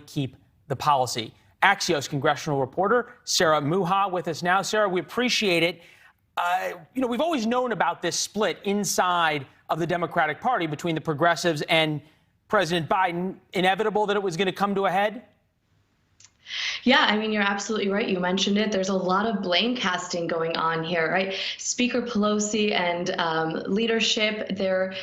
keep the policy. AXIOS congressional reporter Sarah MUCHA with us now. Sarah, we appreciate it. We've always known about this split inside of the Democratic Party between the progressives and President Biden. Inevitable that it was going to come to a head? Yeah, I mean, you're absolutely right. You mentioned it. There's a lot of blame casting going on here, right? Speaker Pelosi and leadership, they're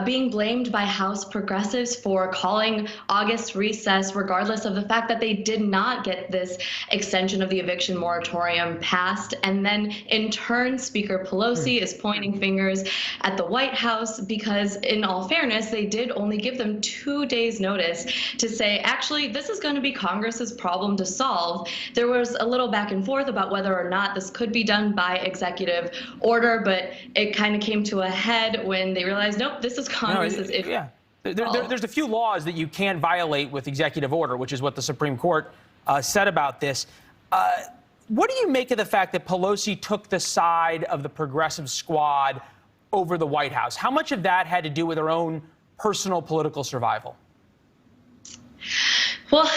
being blamed by House progressives for calling August recess, regardless of the fact that they did not get this extension of the eviction moratorium passed. And then in turn, Speaker Pelosi is pointing fingers at the White House because, in all fairness, they did only give them 2 days notice to say, actually, this is going to be Congress's problem to solve. There was a little back and forth about whether or not this could be done by executive order, but it kind of came to a head when they realized, nope, this is Congress's issue. Yeah. There's a few laws that you can't violate with executive order, which is what the Supreme Court said about this. What do you make of the fact that Pelosi took the side of the progressive squad over the White House? How much of that had to do with her own personal political survival? Well,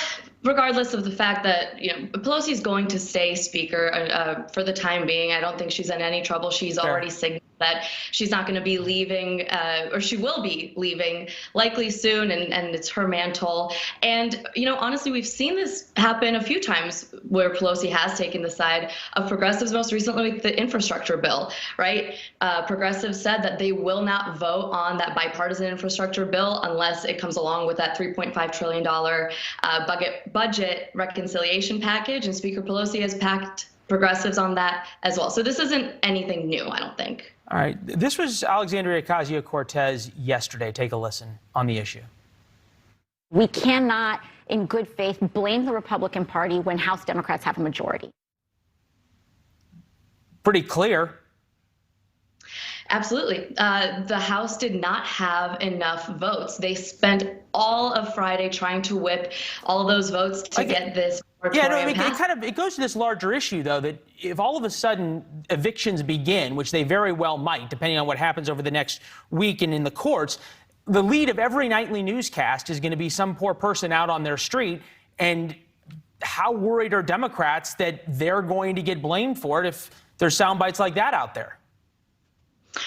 regardless of the fact that, Pelosi is going to stay Speaker for the time being, I don't think she's in any trouble. She's already signaled that she's not going to be leaving, or she will be leaving likely soon, and it's her mantle. And, honestly, we've seen this happen a few times where Pelosi has taken the side of progressives, most recently with the infrastructure bill, right? Progressives said that they will not vote on that bipartisan infrastructure bill unless it comes along with that $3.5 trillion budget reconciliation package, and Speaker Pelosi has packed progressives on that as well. So this isn't anything new, I don't think. All right. This was Alexandria Ocasio-Cortez yesterday. Take a listen on the issue. We cannot, in good faith, blame the Republican Party when House Democrats have a majority. Pretty clear. Absolutely. The House did not have enough votes. They spent all of Friday trying to whip all those votes to get this moratorium passed. It goes to this larger issue, though, that if all of a sudden evictions begin, which they very well might, depending on what happens over the next week and in the courts, the lead of every nightly newscast is going to be some poor person out on their street. And how worried are Democrats that they're going to get blamed for it if there's sound bites like that out there?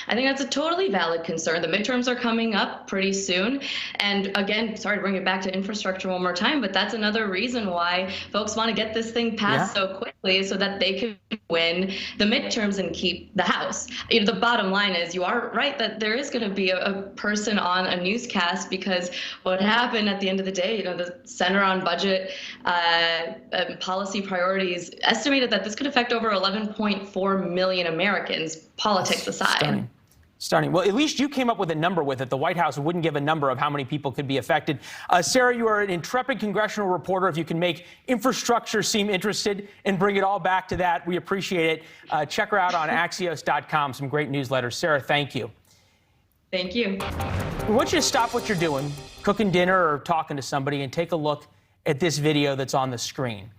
I think that's a totally valid concern. The midterms are coming up pretty soon. And again, sorry to bring it back to infrastructure one more time, but that's another reason why folks want to get this thing passed so quickly so that they can win the midterms and keep the House. The bottom line is you are right that there is going to be a person on a newscast, because what happened at the end of the day, the Center on Budget Policy Priorities estimated that this could affect over 11.4 million Americans, politics aside. Stunning. Well, at least you came up with a number with it. The White House wouldn't give a number of how many people could be affected. Sarah, you are an intrepid congressional reporter. If you can make infrastructure seem interested and bring it all back to that, we appreciate it. Check her out on axios.com. Some great newsletters. Sarah, thank you. Thank you. We want you to stop what you're doing, cooking dinner or talking to somebody, and take a look at this video that's on the screen.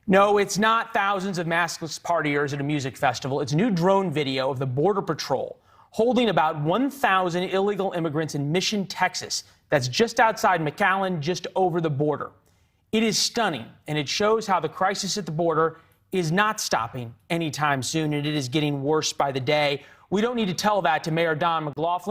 No, it's not thousands of maskless partiers at a music festival. It's a new drone video of the Border Patrol holding about 1,000 illegal immigrants in Mission, Texas. That's just outside McAllen, just over the border. It is stunning, and it shows how the crisis at the border is not stopping anytime soon, and it is getting worse by the day. We don't need to tell that to Mayor Don McLaughlin.